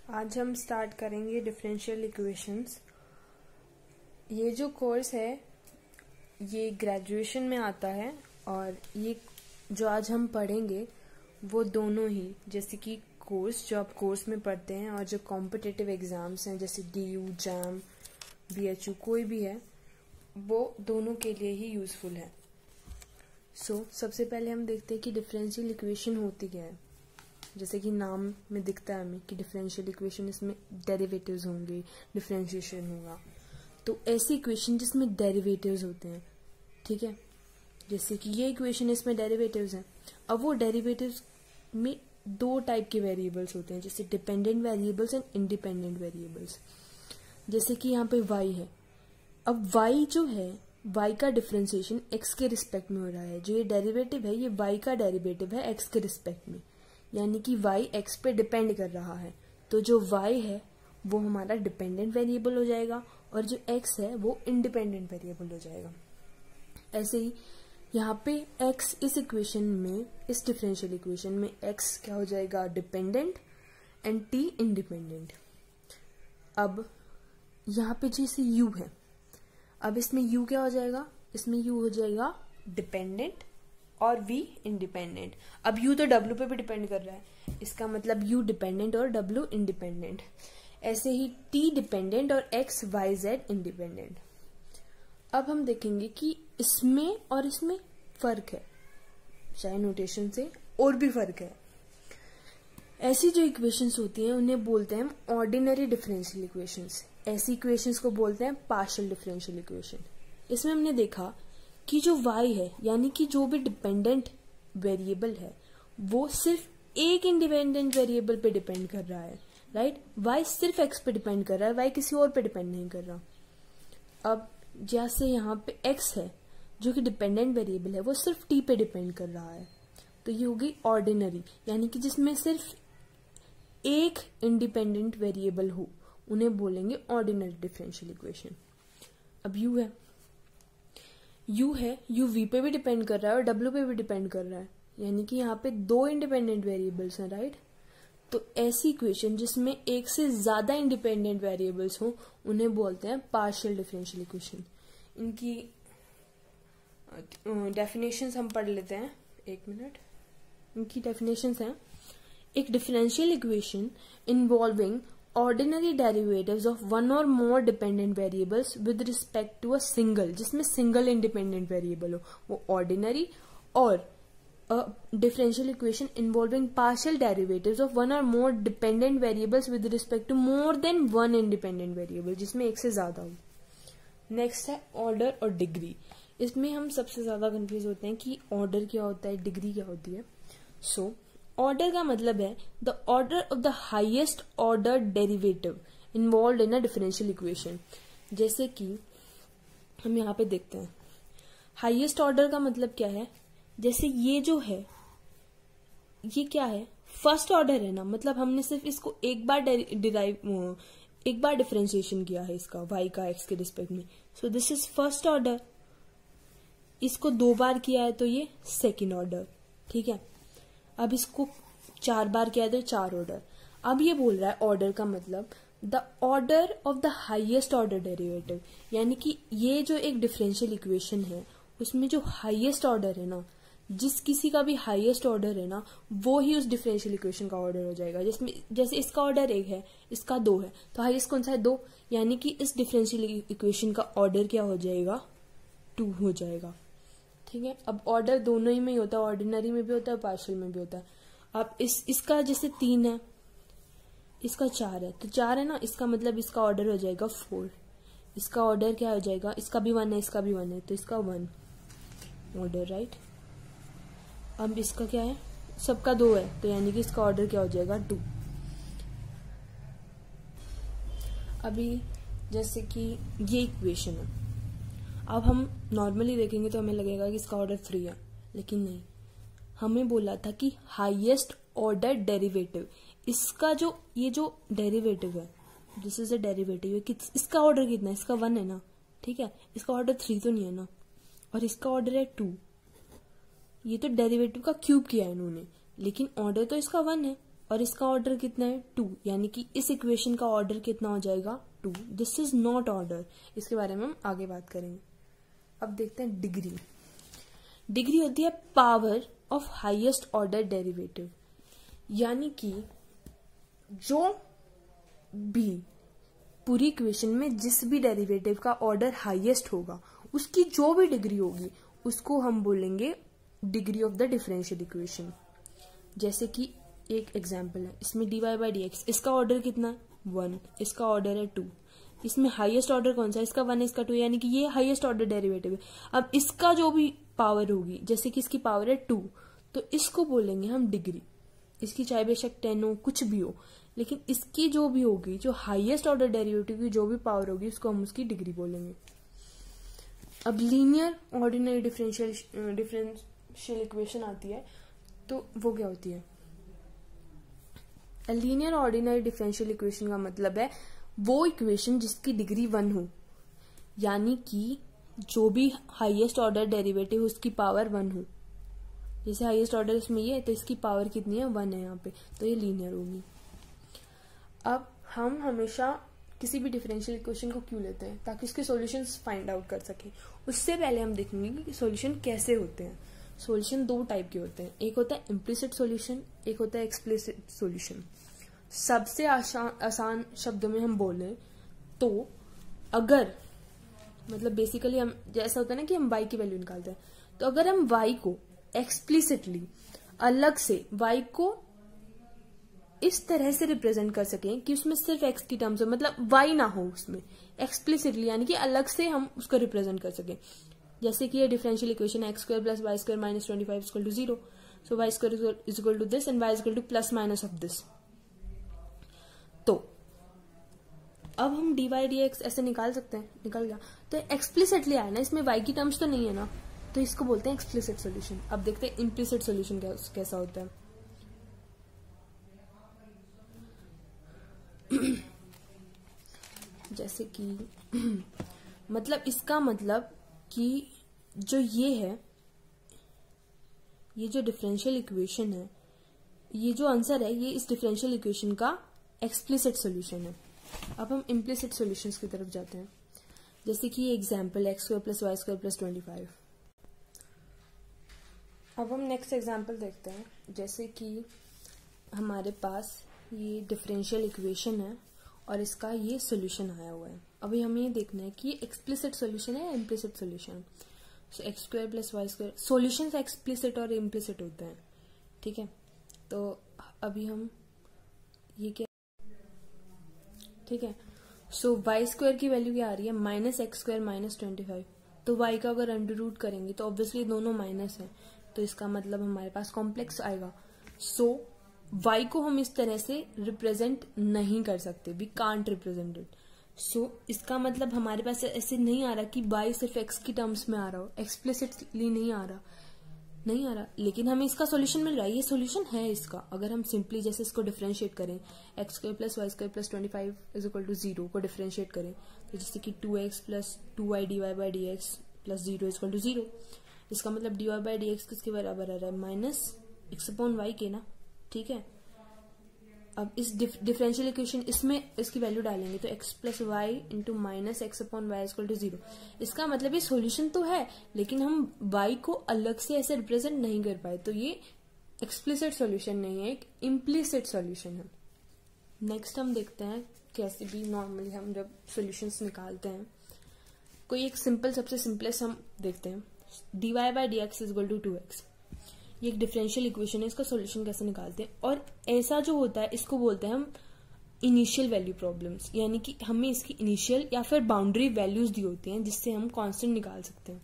आज हम स्टार्ट करेंगे डिफरेंशियल इक्वेशंस। ये जो कोर्स है ये ग्रेजुएशन में आता है और ये जो आज हम पढ़ेंगे वो दोनों ही, जैसे कि कोर्स जो आप कोर्स में पढ़ते हैं और जो कॉम्पिटिटिव एग्जाम्स हैं जैसे DU, जैम, BHU कोई भी है, वो दोनों के लिए ही यूजफुल है। सबसे पहले हम देखते हैं कि डिफरेंशियल इक्वेशन होती क्या है। जैसे कि नाम में दिखता है हमें कि डिफरेंशियल इक्वेशन, इसमें डेरिवेटिव्स होंगे, डिफरेंशिएशन होगा। तो ऐसी इक्वेशन जिसमें डेरिवेटिव्स होते हैं, ठीक है, जैसे कि ये इक्वेशन, इसमें डेरिवेटिव्स हैं। अब वो डेरिवेटिव्स में दो टाइप के वेरिएबल्स होते हैं, जैसे dependent variables and independent variables. जैसे कि यहाँ पे y है। अब y जो है, y का डिफरेंशिएशन x के रिस्पेक्ट में हो रहा है। जो ये डेरिवेटिव है ये y का डेरिवेटिव है x के रिस्पेक्ट में, यानी कि y x पे डिपेंड कर रहा है। तो जो y है वो हमारा डिपेंडेंट वेरिएबल हो जाएगा और जो x है वो इंडिपेंडेंट वेरिएबल हो जाएगा। ऐसे ही यहाँ पे x इस इक्वेशन में, इस डिफरेंशियल इक्वेशन में x क्या हो जाएगा, डिपेंडेंट, एंड t इंडिपेंडेंट। अब यहाँ पे जैसे u है, अब इसमें u क्या हो जाएगा, इसमें u हो जाएगा डिपेंडेंट और v इंडिपेंडेंट। अब u तो w पे भी डिपेंड कर रहा है, इसका मतलब u डिपेंडेंट और w इंडिपेंडेंट। ऐसे ही t डिपेंडेंट और x y z इंडिपेंडेंट। अब हम देखेंगे कि इसमें और इसमें फर्क है, चाहे नोटेशन से और भी फर्क है। ऐसी जो इक्वेशंस होती हैं उन्हें बोलते हैं हम ऑर्डिनरी डिफरेंशियल इक्वेशंस। ऐसी इक्वेशंस को बोलते हैं पार्शियल डिफरेंशियल इक्वेशन। इसमें हमने देखा कि जो y है, यानी कि जो भी डिपेंडेंट वेरिएबल है, वो सिर्फ एक इंडिपेंडेंट वेरिएबल पे डिपेंड कर रहा है, राइट। y सिर्फ x पे डिपेंड कर रहा है, y किसी और पे डिपेंड नहीं कर रहा। अब जैसे यहाँ पे x है जो कि डिपेंडेंट वेरिएबल है, वो सिर्फ t पे डिपेंड कर रहा है, तो ये होगी ऑर्डिनरी, यानी कि जिसमें सिर्फ एक इंडिपेंडेंट वेरिएबल हो, उन्हें बोलेंगे ऑर्डिनरी डिफरेंशियल इक्वेशन। अब u है, u v पे भी डिपेंड कर रहा है और w पे भी डिपेंड कर रहा है, यानी कि यहाँ पे दो इंडिपेंडेंट वेरिएबल्स हैं, राइट। तो ऐसी इक्वेशन जिसमें एक से ज्यादा इंडिपेंडेंट वेरिएबल्स हो, उन्हें बोलते हैं पार्शियल डिफरेंशियल इक्वेशन। इनकी डेफिनेशंस हम पढ़ लेते हैं, एक मिनट। इनकी डेफिनेशंस हैं: एक differential equation involving ordinary derivatives of one और more dependent variables with respect to a single, जिसमें सिंगल इंडिपेंडेंट वेरिएबल हो, वो ऑर्डिनरी। और differential equation involving partial derivatives of one और more dependent variables with respect to more than one independent variable, जिसमें एक से ज्यादा हो। नेक्स्ट है ऑर्डर और डिग्री। इसमें हम सबसे ज्यादा कंफ्यूज होते हैं कि ऑर्डर क्या होता है, डिग्री क्या होती है। ऑर्डर का मतलब है the order of the highest order derivative involve in a differential equation. जैसे कि हम यहाँ पे देखते हैं, हाईएस्ट ऑर्डर का मतलब क्या है। जैसे ये जो है, ये क्या है, फर्स्ट ऑर्डर है ना, मतलब हमने सिर्फ इसको एक बार डिफरेंशिएशन किया है इसका, y का x के रिस्पेक्ट में, so this is first order. इसको दो बार किया है तो ये सेकेंड ऑर्डर, ठीक है। अब इसको 4 बार किया है तो 4 ऑर्डर। अब ये बोल रहा है ऑर्डर का मतलब the order of the highest order derivative, यानी कि ये जो एक डिफरेंशियल इक्वेशन है उसमें जो हाईएस्ट ऑर्डर है ना, जिस किसी का भी हाईएस्ट ऑर्डर है ना, वो ही उस डिफरेंशियल इक्वेशन का ऑर्डर हो जाएगा। जिसमें जैसे इसका ऑर्डर 1 है, इसका 2 है, तो हाईएस्ट कौन सा है, 2, यानी कि इस डिफरेंशियल इक्वेशन का ऑर्डर क्या हो जाएगा, 2 हो जाएगा, ठीक है। अब ऑर्डर दोनों ही में ही होता है, ऑर्डिनरी में भी होता है, पार्शियल में भी होता है। अब इसका जैसे 3 है, इसका 4 है, तो 4 है ना, इसका मतलब इसका ऑर्डर हो जाएगा 4। इसका ऑर्डर क्या हो जाएगा, इसका भी 1 है, इसका भी 1 है, तो इसका 1 ऑर्डर, राइट। अब इसका क्या है, सबका 2 है, तो यानी कि इसका ऑर्डर क्या हो जाएगा, 2। अभी जैसे कि ये इक्वेशन है, अब हम नॉर्मली देखेंगे तो हमें लगेगा कि इसका ऑर्डर 3 है, लेकिन नहीं, हमें बोला था कि हाईएस्ट ऑर्डर डेरिवेटिव, इसका जो ये जो डेरिवेटिव है, दिस इज अ डेरिवेटिव है, इसका ऑर्डर कितना है, इसका 1 है ना, ठीक है। इसका ऑर्डर 3 तो नहीं है ना, और इसका ऑर्डर है 2। ये तो डेरिवेटिव का क्यूब किया है इन्होंने, लेकिन ऑर्डर तो इसका 1 है, और इसका ऑर्डर कितना है 2, यानी कि इस इक्वेशन का ऑर्डर कितना हो जाएगा 2. This is not order. इसके बारे में हम आगे बात करेंगे. अब देखते हैं डिग्री. डिग्री होती है power of highest order derivative, यानी कि जो भी पूरी इक्वेशन में जिस भी डेरिवेटिव का ऑर्डर हाईएस्ट होगा उसकी जो भी डिग्री होगी उसको हम बोलेंगे degree of the differential equation. जैसे कि एक एग्जांपल है, इसमें dy बाई डी एक्स, इसका ऑर्डर कितना 1, इसका ऑर्डर है 2. इसमें हाईएस्ट ऑर्डर कौन सा है, इसका 1 इसका 2, यानी कि ये हाईएस्ट ऑर्डर डेरिवेटिव है. अब इसका जो भी पावर होगी, जैसे कि इसकी पावर है 2, तो इसको बोलेंगे हम डिग्री. इसकी चाहे बेशक 10 हो, कुछ भी हो, लेकिन इसकी जो भी होगी, जो हाईएस्ट ऑर्डर डेरिवेटिव की जो भी पावर होगी, उसको हम उसकी डिग्री बोलेंगे. अब लीनियर ऑर्डिनरी डिफरेंशियल इक्वेशन आती है, तो वो क्या होती है. लीनियर ऑर्डिनरी डिफरेंशियल इक्वेशन का मतलब है वो इक्वेशन जिसकी डिग्री 1 हो, यानी कि जो भी हाईएस्ट ऑर्डर डेरिवेटिव उसकी पावर 1 हो. जैसे हाईएस्ट ऑर्डर इसमें ये है, तो इसकी पावर कितनी है 1 है यहाँ पे, तो ये लीनियर होगी. अब हम हमेशा किसी भी डिफरेंशियल इक्वेशन को क्यों लेते हैं, ताकि उसके सॉल्यूशंस फाइंड आउट कर सके. उससे पहले हम देखेंगे कि सॉल्यूशन कैसे होते हैं. सॉल्यूशन 2 टाइप के होते हैं, एक होता है इम्प्लिसिट सॉल्यूशन, एक होता है एक्सप्लिसिट सॉल्यूशन. सबसे आसान शब्दों में हम बोले तो अगर मतलब बेसिकली हम जैसा होता है ना कि हम y की वैल्यू निकालते हैं, तो अगर हम y को एक्सप्लिसिटली अलग से y को इस तरह से रिप्रेजेंट कर सकें कि उसमें सिर्फ x की टर्म्स हो, मतलब y ना हो उसमें, एक्सप्लिसिटली यानी कि अलग से हम उसको रिप्रेजेंट कर सकें. जैसे कि ये डिफरेंशियल इक्वेशन है x² + y² - 25 = 0. So y² is equal to this and y is equal to plus minus of this. तो अब हम dy dx ऐसे निकाल सकते हैं, निकल गया. तो एक्सप्लिसिटली आया ना, इसमें y की टर्म्स तो नहीं है ना, तो इसको बोलते हैं एक्सप्लिसिट सॉल्यूशन. अब देखते हैं इम्प्लिसिट सॉल्यूशन कैसा होता है. जैसे कि मतलब इसका मतलब कि जो ये है, ये जो डिफरेंशियल इक्वेशन है, ये जो आंसर है, ये इस डिफरेंशियल इक्वेशन का एक्सप्लिसिट सॉल्यूशन है. अब हम इम्प्लिसिट सॉल्यूशंस की तरफ जाते हैं. जैसे कि ये एग्जांपल है x² + y² + 25. अब हम नेक्स्ट एग्जांपल देखते हैं. जैसे कि हमारे पास ये डिफरेंशियल इक्वेशन है और इसका ये सॉल्यूशन आया हुआ है. अभी हमें ये देखना है कि ये एक्सप्लिसिट सॉल्यूशन है या इम्प्लिसिट सॉल्यूशन. सो x² + y², सॉल्यूशंस एक्सप्लिसिट और इम्प्लिसिट होते हैं. ठीक है, तो अभी हम ये क्या, ठीक है. सो y² की वैल्यू क्या आ रही है, -x² - 25. तो y का अगर अंडर रूट करेंगे तो ऑब्वियसली दोनों माइनस है, तो इसका मतलब हमारे पास कॉम्प्लेक्स आएगा. सो y को हम इस तरह से रिप्रेजेंट नहीं कर सकते, वी कांट रिप्रेजेंट इट. सो इसका मतलब हमारे पास ऐसे नहीं आ रहा कि y सिर्फ x की टर्म्स में आ रहा हो, एक्सप्लिसिटली नहीं आ रहा, लेकिन हमें इसका सॉल्यूशन मिल रहा है. ये सॉल्यूशन है इसका. अगर हम सिंपली जैसे इसको डिफरेंशिएट करें, x² + y² + 25 = 0 को डिफरेंशिएट करें, तो जैसे कि 2x + 2y dy by dx + 0 = 0. इसका मतलब dy बाई dx किसके बराबर आ रहा है, -x/y के ना. ठीक है, अब इस डिफरेंशियल इक्वेशन इसमें इसकी वैल्यू डालेंगे तो x + y × -x/y = 0. इसका मतलब ये सॉल्यूशन तो है, लेकिन हम y को अलग से ऐसे रिप्रेजेंट नहीं कर पाए, तो ये एक्सप्लिसिट सॉल्यूशन नहीं है, एक इम्प्लिसिट सॉल्यूशन है. नेक्स्ट हम देखते हैं कैसे भी नॉर्मली हम जब सॉल्यूशंस निकालते हैं, कोई एक सिंपल, सबसे सिंपलेस्ट हम देखते हैं. dy by dx = 2x. ये एक डिफरेंशियल इक्वेशन है, इसका सॉल्यूशन कैसे निकालते हैं. और ऐसा जो होता है इसको बोलते हैं हम इनिशियल वैल्यू प्रॉब्लम्स, यानी कि हमें इसकी इनिशियल या फिर बाउंड्री वैल्यूज दी होती हैं जिससे हम कांस्टेंट निकाल सकते हैं.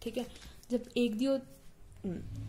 ठीक है, जब एक दी हो,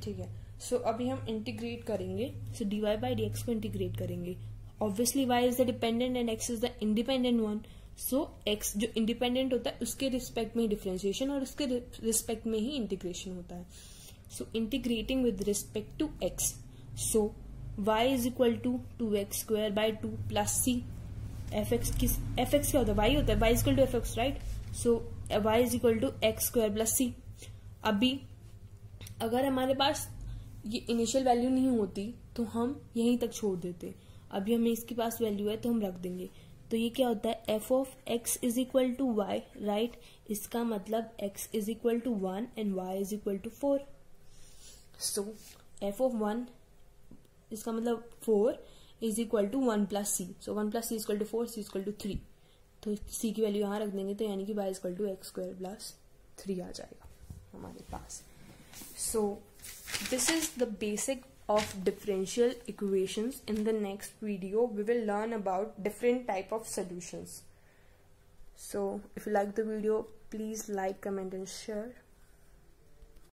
ठीक है. सो अभी हम इंटीग्रेट करेंगे. सो dy बाई dx को इंटीग्रेट करेंगे. Obviously y is the dependent and x is the independent one. So x जो इंडिपेंडेंट होता है उसके रिस्पेक्ट में ही डिफरेंशिएशन और उसके रिस्पेक्ट में ही इंटीग्रेशन होता है. So integrating with respect to x. So y is equal to 2x² by 2 plus c. fx क्या होता है, y होता है, y is equal to fx, right? So y is equal to x² plus c. अभी अगर हमारे पास ये initial value नहीं होती तो हम यहीं तक छोड़ देते। अभी हमें इसके पास वैल्यू है तो हम रख देंगे। तो ये क्या होता है, F of X is equal to Y, right. इसका मतलब X is equal to 1 and Y is equal to 4। So F of 1 इसका मतलब 4 is equal to 1 plus C. So 1 plus C equal to 4, C equal to 3। तो सी की value यहाँ रख देंगे, तो यानी कि Y equal to X square plus 3 आ जाएगा हमारे पास। सो this is the basic of differential equations. In the next video we will learn about different type of solutions. So if you like the video, please like, comment and share.